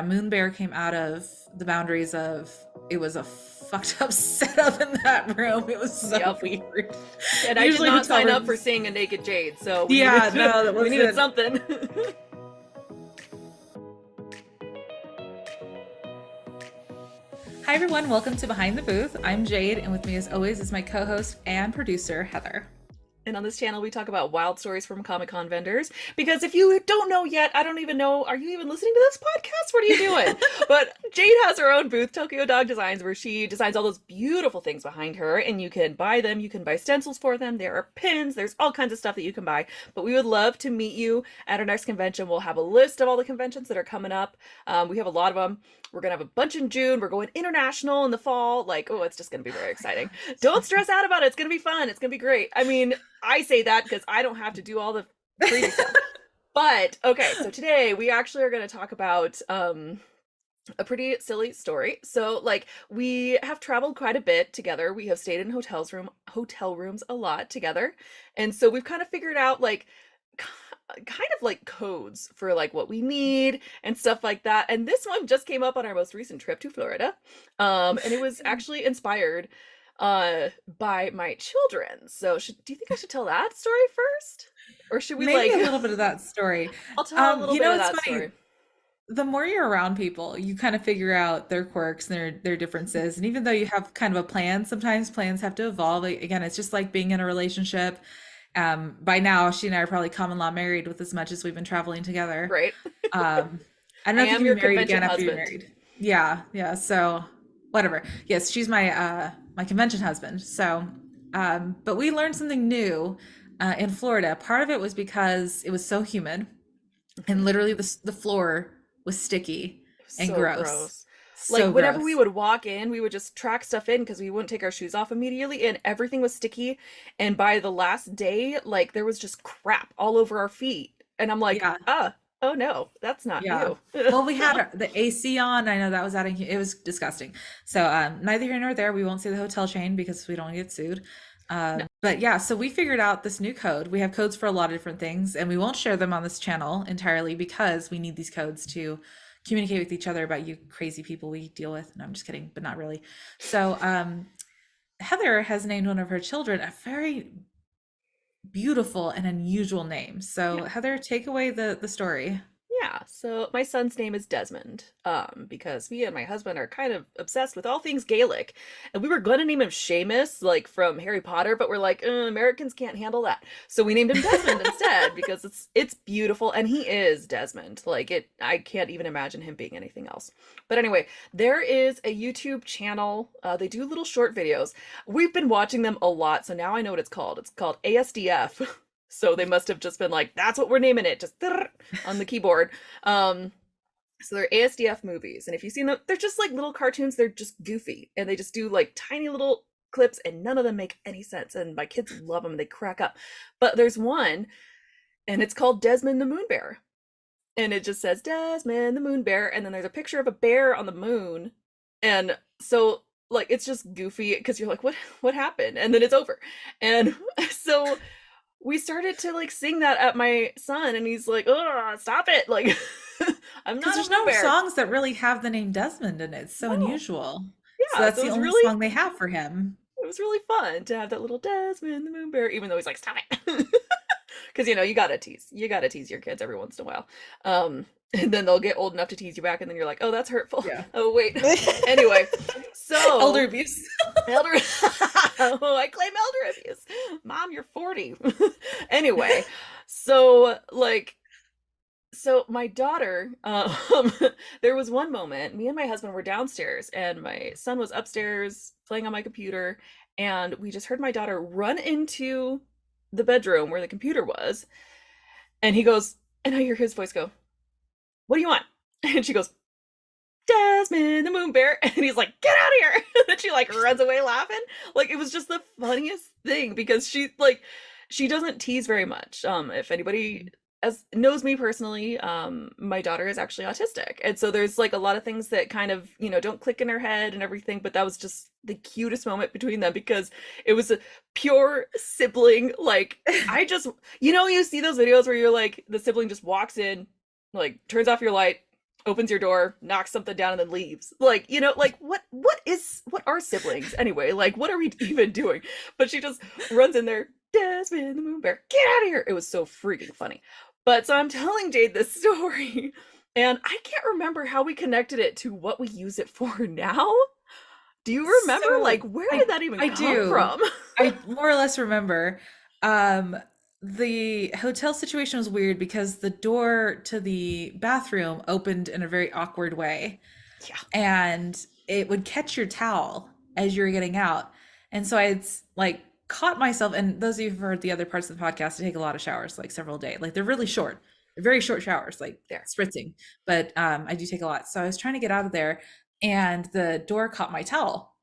Moon Bear came out of the boundaries of it was a fucked up setup in that room. It was so Yep. weird. And I did Usually not hotel sign up for rooms. seeing a naked Jade, so we needed Yeah, no, that we needed wasn't. something. Hi everyone, welcome to Behind the Booth. I'm Jade, and with me as always is my co-host and producer, Heather. And on this channel, we talk about wild stories from Comic-Con vendors. Because if you don't know yet, I don't even know, are you even listening to this podcast? What are you doing? But Jade has her own booth, Tokyo Dog Designs, where she designs all those beautiful things behind her, and you can buy them. You can buy stencils for them. There are pins. There's all kinds of stuff that you can buy. But we would love to meet you at our next convention. We'll have a list of all the conventions that are coming up. We have a lot of them. We're going to have a bunch in June. We're going international in the fall. Like, oh, it's just going to be very exciting. Don't stress out about it. It's going to be fun. It's going to be great. I mean, I say that because I don't have to do all the crazy stuff. But okay, so today we actually are going to talk about a pretty silly story. So like we have traveled quite a bit together. We have stayed in hotel rooms a lot together. And so we've kind of figured out like kind of like codes for like what we need and stuff like that. And this one just came up on our most recent trip to Florida. And it was actually inspired by my children. So do you think I should tell that story first? Or should we Maybe like a little bit of that story. I'll tell a little bit of It's that funny. story. The more you're around people, you kind of figure out their quirks and their differences. And even though you have kind of a plan, sometimes plans have to evolve. Like, again, it's just like being in a relationship. By now, she and I are probably common law married with as much as we've been traveling together. Right? I don't I know if you am can your be married convention again after you're husband. married. Yeah, yeah. So whatever. Yes, she's my convention husband. So, but we learned something new in Florida. Part of it was because it was so humid, and Mhm. literally the floor was sticky It was and so gross. gross. Like So whenever we gross. would walk in, we would just track stuff in because we wouldn't take our shoes off immediately and everything was sticky. And by the last day, like there was just crap all over our feet. And I'm like, Yeah, oh no, that's not yeah. you. Well, we had the AC on. I know that was adding, it was disgusting. So, neither here nor there. We won't say the hotel chain because we don't get sued. No. But yeah, so we figured out this new code. We have codes for a lot of different things, and we won't share them on this channel entirely because we need these codes to communicate with each other about you crazy people we deal with. No, I'm just kidding, but not really. So, Heather has named one of her children a very beautiful and unusual name. Yeah. So, Heather, take away the story. Yeah, so my son's name is Desmond, because me and my husband are kind of obsessed with all things Gaelic, and we were gonna name him Seamus, like from Harry Potter, but we're like, Americans can't handle that, so we named him Desmond instead because it's beautiful, and he is Desmond. Like it, I can't even imagine him being anything else. But anyway, there is a YouTube channel. They do little short videos. We've been watching them a lot, so now I know what it's called. It's called ASDF. So they must have just been like, that's what we're naming it, just on the keyboard. Um, so they're ASDF movies. And if you've seen them, they're just like little cartoons. They're just goofy. And they just do like tiny little clips and none of them make any sense. And my kids love them. They crack up. But there's one and it's called Desmond the Moon Bear. And it just says Desmond the Moon Bear. And then there's a picture of a bear on the moon. And so like it's just goofy because you're like, what happened? And then it's over. And so we started to like sing that at my son and he's like, oh, stop it, like I'm Because not a there's Moon no Bear. songs that really have the name Desmond in it. It's so No. unusual. So Yeah, that's so the only song they have for him. it was really fun to have that little Desmond the Moon Bear, even though he's like, stop it. Because you gotta tease your kids every once in a while. And then they'll get old enough to tease you back and then you're like, oh, that's hurtful. Yeah. Oh wait. Anyway, Elder so abuse. elder oh, I claim elder abuse. Mom, you're 40. Anyway, so like so my daughter, there was one moment, me and my husband were downstairs and my son was upstairs playing on my computer, and we just heard my daughter run into the bedroom where the computer was, and he goes, and I hear his voice go, what do you want? And she goes, Desmond the Moon Bear. And he's like, get out of here. And then she like runs away laughing. Like it was just the funniest thing because she doesn't tease very much. If anybody as knows me personally, my daughter is actually autistic. And so there's like a lot of things that kind of, don't click in her head and everything, but that was just the cutest moment between them because it was a pure sibling. Like I just, you see those videos where you're like, the sibling just walks in, like turns off your light, opens your door, knocks something down, and then leaves. Like, like what are siblings anyway? Like, what are we even doing? But she just runs in there, Desmond the Moon Bear, get out of here. It was so freaking funny. But so I'm telling Jade this story, and I can't remember how we connected it to what we use it for now. Do you remember? Like, So where did I that even I come do. from? I more or less remember. Um, the hotel situation was weird because the door to the bathroom opened in a very awkward way, Yeah. and it would catch your towel as you were getting out. And so I'd like caught myself, and those of you who've heard the other parts of the podcast, I take a lot of showers, like several a day. Like they're really short. They're very short showers, like There. spritzing. But I do take a lot. So I was trying to get out of there and the door caught my towel.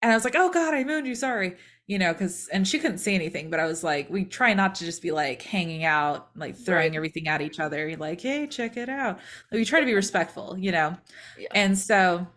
And I was like, "Oh God, I mooned you. Sorry." Because and she couldn't say anything, but I was like, we try not to just be like hanging out, like throwing Right. everything at each other. You're like, "Hey, check it out." Like, we try to be respectful. Yeah. And so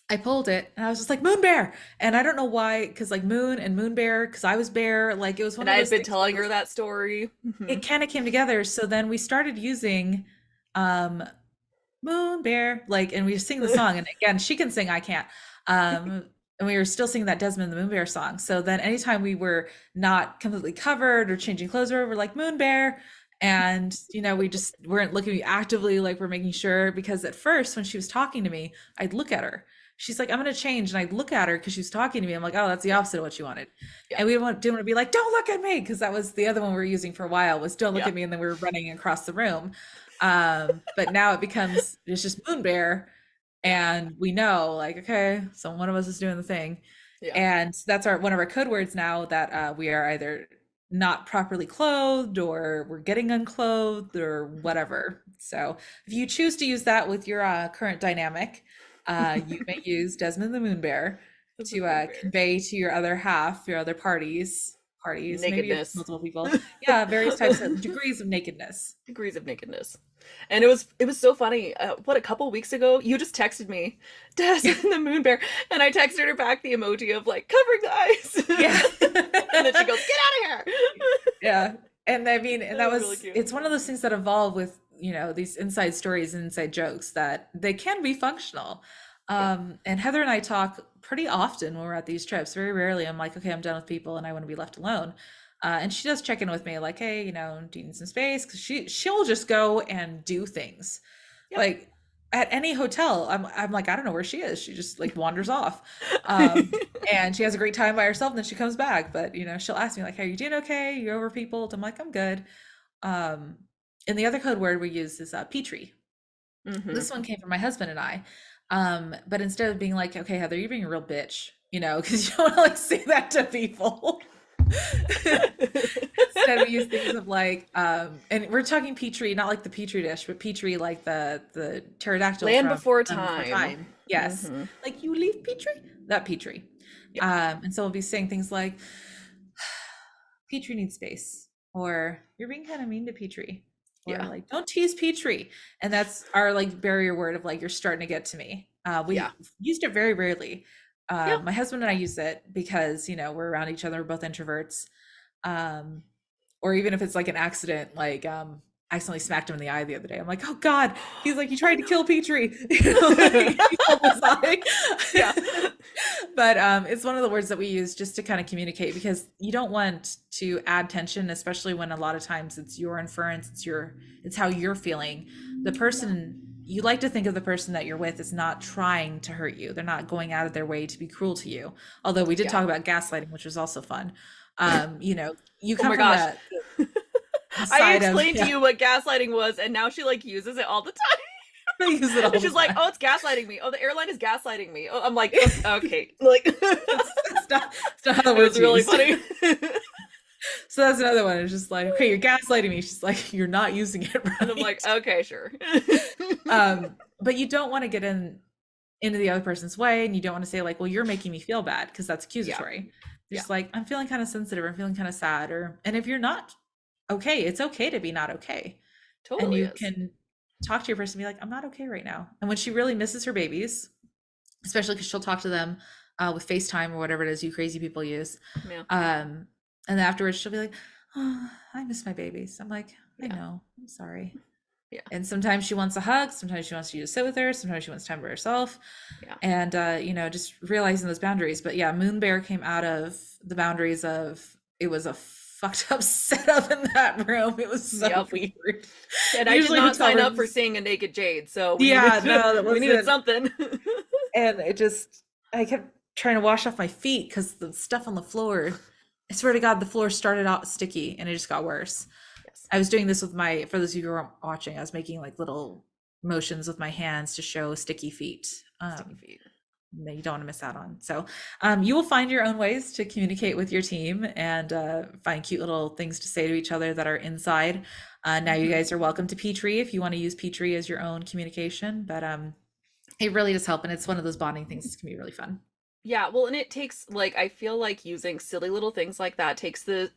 I pulled it and I was just like, "Moon bear." And I don't know why, because like moon and moon bear, because I was bear, like it was one And of I had those been things where telling her that story. it kind of came together. So then we started using um Moon Bear, like, and we sing the song. And again, she can sing, I can't. And we were still singing that Desmond the Moon Bear song. So then anytime we were not completely covered or changing clothes or we're like Moon Bear. And, we just weren't looking actively like we're making sure, because at first when she was talking to me, I'd look at her. She's like, "I'm gonna change." And I'd look at her because she was talking to me. I'm like, "Oh, that's the opposite of what you wanted." Yeah. And we didn't want to be like, "Don't look at me," because that was the other one we were using for a while, was "Don't look Yeah. at me." And then we were running across the room. But now it's just Moon Bear, Yeah. and we know like, okay, so one of us is doing the thing. Yeah. And that's our one of our code words now, that we are either not properly clothed or we're getting unclothed or whatever. So if you choose to use that with your current dynamic, you may use Desmond the Moon Bear The to Moon Bear. convey to your other half, your other parties, maybe if it's Nakedness. multiple people, yeah, various types of degrees of nakedness. Degrees of nakedness. And it was so funny. What, a couple weeks ago, you just texted me, Des and the Moon Bear, and I texted her back the emoji of like covering the Yeah. eyes, and then she goes, "Get out of here!" Yeah. And I mean, and That that was really was, cute. it's one of those things that evolve with, these inside stories and inside jokes that they can be functional. Yeah. And Heather and I talk pretty often when we're at these trips. Very rarely I'm like, "Okay, I'm done with people and I want to be left alone." And she does check in with me like, "Hey, do you need some space?" Because she'll just go and do things. Yep. Like at any hotel, I'm like, I don't know where she is. She just like wanders off. Um, and she has a great time by herself and then she comes back. But she'll ask me like, "Hey, are you doing okay? You over people?" I'm like, "I'm good." Um, and the other code word we use is Petrie. Hmm. This one came from my husband and I. But instead of being like, "Okay, Heather, you're being a real bitch," because you don't want to like say that to people. Instead, we use things of like, and we're talking Petri, not like the Petri dish, but Petri like the pterodactyl Land from Before Land Before Time. Time. Yes, Hmm. like, "You leave Petri," that Petri. Yeah. And so we'll be saying things like, "Petri needs space," or "You're being kind of mean to Petri," or Yeah. like, "Don't tease Petri." And that's our like barrier word of like, "You're starting to get to me." Yeah. We used it very rarely. Yeah. My husband and I use it because we're around each other, we're both introverts. Um, or even if it's like an accident, like I accidentally smacked him in the eye the other day. I'm like, "Oh God," he's like, "You Oh tried to kill Petrie." Like, no. he killed his eye. Yeah. But it's one of the words that we use just to kind of communicate, because you don't want to add tension, especially when a lot of times it's your inference, it's how you're feeling. The Yeah. person, you like to think of the person that you're with is not trying to hurt you. They're not going out of their way to be cruel to you. Although we did Yeah. talk about gaslighting, which was also fun. You Oh come my from gosh. the I side of, explained to yeah, you what gaslighting was, and now she like uses it all the time. I use it all the She's like, time. "Oh, it's gaslighting me. Oh, the airline is gaslighting me." Oh, I'm like, Okay." Like, it It's not how the was word's really used. funny. So that's another one. It's just like, "Okay, you're gaslighting me." She's like, "You're not using it And I'm like, right." "Okay, sure." But you don't want to get into the other person's way, and you don't want to say like, "Well, you're making me feel bad," because that's Yeah. accusatory. Yeah. Just like, "I'm feeling kind of sensitive, I'm feeling kind of sad," and if you're not okay, it's okay to be not okay. And Totally you is. can talk to your person and be like, "I'm not okay right now." And when she really misses her babies, especially because she'll talk to them with FaceTime or whatever it is you crazy people use. Yeah. Um, and then afterwards she'll be like, "Oh, I miss my babies." I'm like, "I Yeah. know, I'm sorry." Yeah. And sometimes she wants a hug, sometimes she wants you to sit with her, sometimes she wants time by herself. Yeah. And just realizing those boundaries. But yeah, Moon Bear came out of the boundaries of it was a fucked up setup in that room. It was so Yep. weird. And I did Usually not hotel sign up for rooms. seeing a naked Jade, so we needed Yeah, no, that we needed wasn't. something. And I kept trying to wash off my feet because the stuff on the floor, I swear to God, the floor started out sticky and it just got worse. Yes. I was doing this with for those of you who are watching, I was making like little motions with my hands to show sticky feet. Sticky feet. That you don't want to miss out on. So you will find your own ways to communicate with your team and find cute little things to say to each other that are inside. Now you Mhm. guys are welcome to Petrie if you want to use Petrie as your own communication, but it really does help, and it's one of those bonding things that can be really fun. Yeah, well, and it takes like I feel like using silly little things like that takes the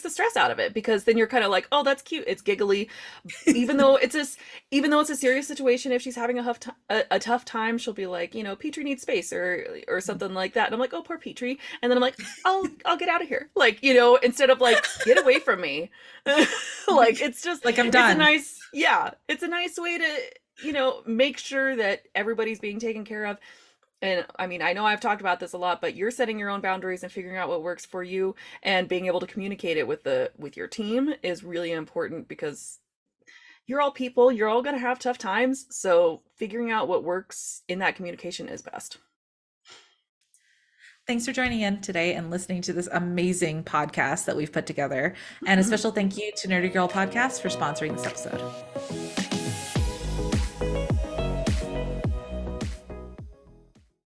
stress out of it because then you're kind of like, oh, that's cute, it's giggly, even though even though it's a serious situation. If she's having a tough time, she'll be like, Petrie needs space or something like that, and I'm like, oh, poor Petrie, and then I'm like, I'll get out of here, like instead of like get away from me, like like, it's just like I'm it's a done. nice it's a nice way to make sure that everybody's being taken care of. And I mean, I know I've talked about this a lot, but you're setting your own boundaries and figuring out what works for you and being able to communicate it with your team is really important because you're all people, you're all going to have tough times, so figuring out what works in that communication is best. Thanks for joining in today and listening to this amazing podcast that we've put together. And a special thank you to Nerdy Girl Podcast for sponsoring this episode.